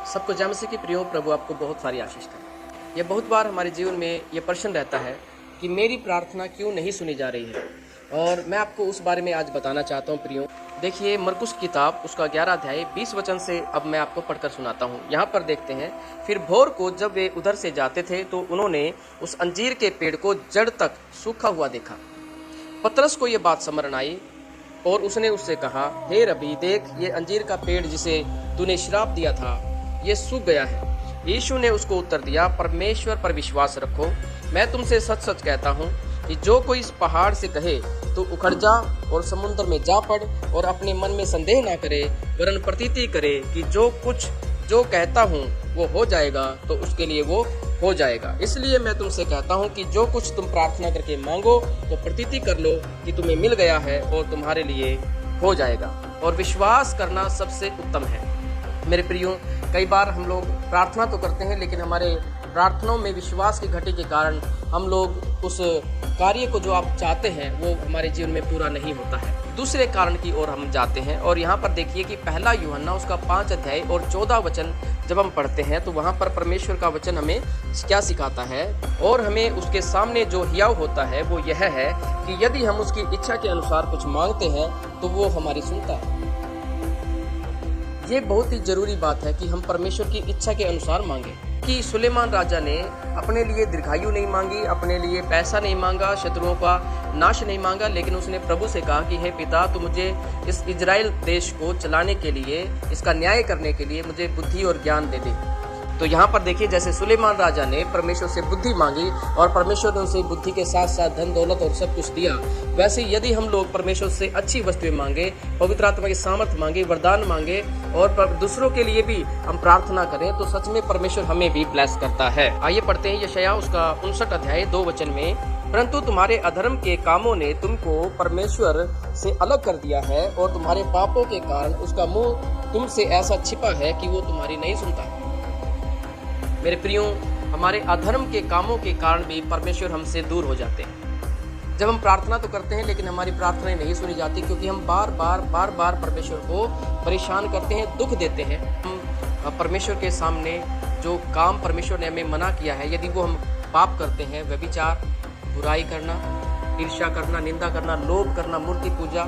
सबको जय मसीह की प्रियो, प्रभु आपको बहुत सारी आशीष करे। ये बहुत बार हमारे जीवन में ये प्रश्न रहता है कि मेरी प्रार्थना क्यों नहीं सुनी जा रही है, और मैं आपको उस बारे में आज बताना चाहता हूँ प्रियो। देखिए मरकुस किताब उसका 11 अध्याय 20 वचन से अब मैं आपको पढ़कर सुनाता हूँ। यहाँ पर देखते हैं, फिर भोर को जब वे उधर से जाते थे तो उन्होंने उस अंजीर के पेड़ को जड़ तक सूखा हुआ देखा। पतरस को ये बात स्मरण आई और उसने उससे कहा, हे रबी, देख ये अंजीर का पेड़ जिसे तूने श्राप दिया था ये सूख गया है। यीशु ने उसको उत्तर दिया, परमेश्वर पर विश्वास रखो। मैं तुमसे सच सच कहता हूँ कि जो कोई इस पहाड़ से कहे तो उखड़ जा और समुद्र में जा पड़, और अपने मन में संदेह ना करे वरन प्रतीति करे कि जो कहता हूँ वो हो जाएगा, तो उसके लिए वो हो जाएगा। इसलिए मैं तुमसे कहता हूँ कि जो कुछ तुम प्रार्थना करके मांगो तो प्रतीति कर लो कि तुम्हें मिल गया है और तुम्हारे लिए हो जाएगा। और विश्वास करना सबसे उत्तम है। मेरे प्रियो, कई बार हम लोग प्रार्थना तो करते हैं, लेकिन हमारे प्रार्थनाओं में विश्वास की घटी के कारण हम लोग उस कार्य को जो आप चाहते हैं वो हमारे जीवन में पूरा नहीं होता है। दूसरे कारण की ओर हम जाते हैं, और यहाँ पर देखिए कि पहला यूहन्ना उसका 5 अध्याय और 14 वचन जब हम पढ़ते हैं तो वहाँ पर परमेश्वर का वचन हमें क्या सिखाता है, और हमें उसके सामने जो हियाव होता है वो यह है कि यदि हम उसकी इच्छा के अनुसार कुछ मांगते हैं तो वो हमारी सुनता है। ये बहुत ही जरूरी बात है कि हम परमेश्वर की इच्छा के अनुसार मांगे। कि सुलेमान राजा ने अपने लिए दीर्घायु नहीं मांगी, अपने लिए पैसा नहीं मांगा, शत्रुओं का नाश नहीं मांगा, लेकिन उसने प्रभु से कहा कि हे पिता, तू मुझे इस इजराइल देश को चलाने के लिए, इसका न्याय करने के लिए मुझे बुद्धि और ज्ञान दे दे। तो यहाँ पर देखिए, जैसे सुलेमान राजा ने परमेश्वर से बुद्धि मांगी और परमेश्वर ने उसे बुद्धि के साथ साथ धन दौलत और सब कुछ दिया, वैसे यदि हम लोग परमेश्वर से अच्छी वस्तुएं मांगे, पवित्र आत्मा की सामर्थ मांगे, वरदान मांगे और दूसरों के लिए भी हम प्रार्थना करें, तो सच में परमेश्वर हमें भी ब्लेस करता है। आइए पढ़ते हैं यशायाह उसका 59 अध्याय 2 वचन में, परंतु तुम्हारे अधर्म के कामों ने तुमको परमेश्वर से अलग कर दिया है, और तुम्हारे पापों के कारण उसका मुंह तुमसे ऐसा छिपा है कि वो तुम्हारी नहीं सुनता। मेरे प्रियो, हमारे अधर्म के कामों के कारण भी परमेश्वर हमसे दूर हो जाते हैं। जब हम प्रार्थना तो करते हैं लेकिन हमारी प्रार्थनाएं नहीं सुनी जाती, क्योंकि हम बार बार परमेश्वर को परेशान करते हैं, दुख देते हैं। हम परमेश्वर के सामने जो काम परमेश्वर ने हमें मना किया है, यदि वो हम पाप करते हैं, व्यभिचार, बुराई करना, ईर्ष्या करना, निंदा करना, लोभ करना, मूर्ति पूजा,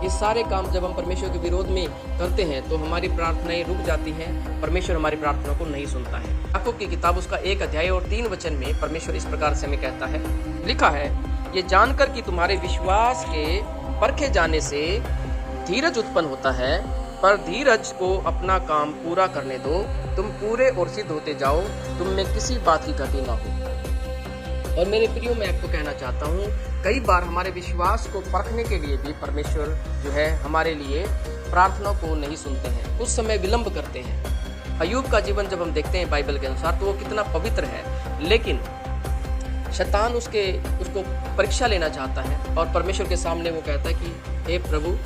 ये सारे काम जब हम परमेश्वर के विरोध में करते हैं तो हमारी प्रार्थनाएं रुक जाती हैं। परमेश्वर हमारी प्रार्थना को नहीं सुनता है। याकूब की किताब उसका 1 अध्याय और 3 वचन में परमेश्वर इस प्रकार से हमें कहता है, लिखा है, ये जानकर कि तुम्हारे विश्वास के परखे जाने से धीरज उत्पन्न होता है, पर धीरज को अपना काम पूरा करने दो, तुम पूरे और सिद्ध होते जाओ, तुम में किसी बात की घटी ना हो। और मेरे प्रियो, मैं आपको कहना चाहता हूँ, कई बार हमारे विश्वास को परखने के लिए भी परमेश्वर जो है हमारे लिए प्रार्थना को नहीं सुनते हैं, उस समय विलंब करते हैं। अय्यूब का जीवन जब हम देखते हैं बाइबल के अनुसार तो वो कितना पवित्र है, लेकिन शैतान उसको परीक्षा लेना चाहता है, और परमेश्वर के सामने वो कहता है कि हे प्रभु,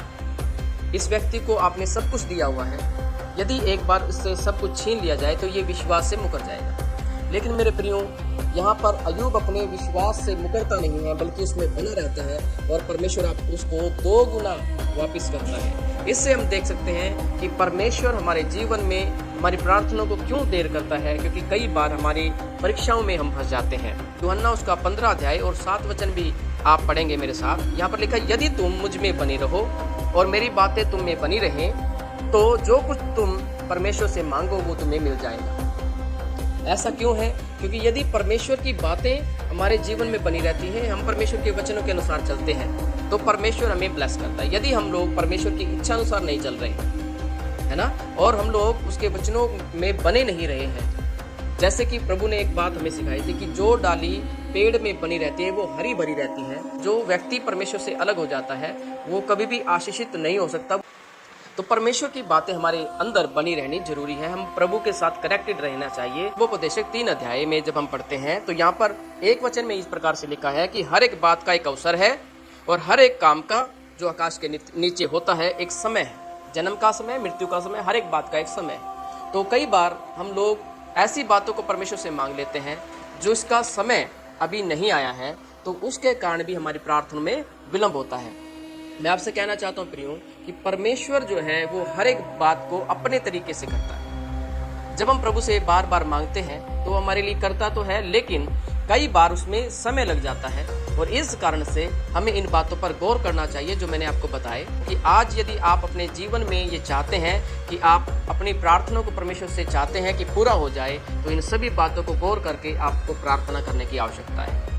इस व्यक्ति को आपने सब कुछ दिया हुआ है, यदि एक बार इससे सब कुछ छीन लिया जाए तो ये विश्वास से मुकर जाएगा। लेकिन मेरे प्रियो, यहाँ पर अय्यूब अपने विश्वास से मुकरता नहीं है, बल्कि उसमें बना रहता है, और परमेश्वर आप उसको 2 गुना वापिस करता है। इससे हम देख सकते हैं कि परमेश्वर हमारे जीवन में हमारी प्रार्थनाओं को क्यों देर करता है, क्योंकि कई बार हमारी परीक्षाओं में हम फंस जाते हैं। यूहन्ना उसका 15 अध्याय और 7 वचन भी आप पढ़ेंगे मेरे साथ। यहाँ पर लिखा, यदि तुम मुझ में बने रहो और मेरी बातें तुम में बनी रहें, तो जो कुछ तुम परमेश्वर से मांगो वो तुम्हें मिल जाएगा। ऐसा क्यों है? क्योंकि यदि परमेश्वर की बातें हमारे जीवन में बनी रहती हैं, हम परमेश्वर के वचनों के अनुसार चलते हैं, तो परमेश्वर हमें ब्लेस करता है। यदि हम लोग परमेश्वर की इच्छा अनुसार नहीं चल रहे हैं, है ना, और हम लोग उसके वचनों में बने नहीं रहे हैं, जैसे कि प्रभु ने एक बात हमें सिखाई थी कि जो डाली पेड़ में बनी रहती है वो हरी भरी रहती है। जो व्यक्ति परमेश्वर से अलग हो जाता है वो कभी भी आशीषित नहीं हो सकता। तो परमेश्वर की बातें हमारे अंदर बनी रहनी जरूरी है। हम प्रभु के साथ कनेक्टेड रहना चाहिए। वो उपदेशक 3 अध्याय में जब हम पढ़ते हैं तो यहाँ पर 1 वचन में इस प्रकार से लिखा है कि हर एक बात का एक अवसर है, और हर एक काम का जो आकाश के नीचे होता है एक समय है। जन्म का समय, मृत्यु का समय, हर एक बात का एक समय। तो कई बार हम लोग ऐसी बातों को परमेश्वर से मांग लेते हैं जो इसका समय अभी नहीं आया है, तो उसके कारण भी हमारी प्रार्थना में विलंब होता है। मैं आपसे कहना चाहता हूँ प्रियो कि परमेश्वर जो है वो हर एक बात को अपने तरीके से करता है। जब हम प्रभु से बार बार मांगते हैं तो वो हमारे लिए करता तो है, लेकिन कई बार उसमें समय लग जाता है। और इस कारण से हमें इन बातों पर गौर करना चाहिए जो मैंने आपको बताए कि आज यदि आप अपने जीवन में ये चाहते हैं कि आप अपनी प्रार्थना को परमेश्वर से चाहते हैं कि पूरा हो जाए, तो इन सभी बातों को गौर करके आपको प्रार्थना करने की आवश्यकता है।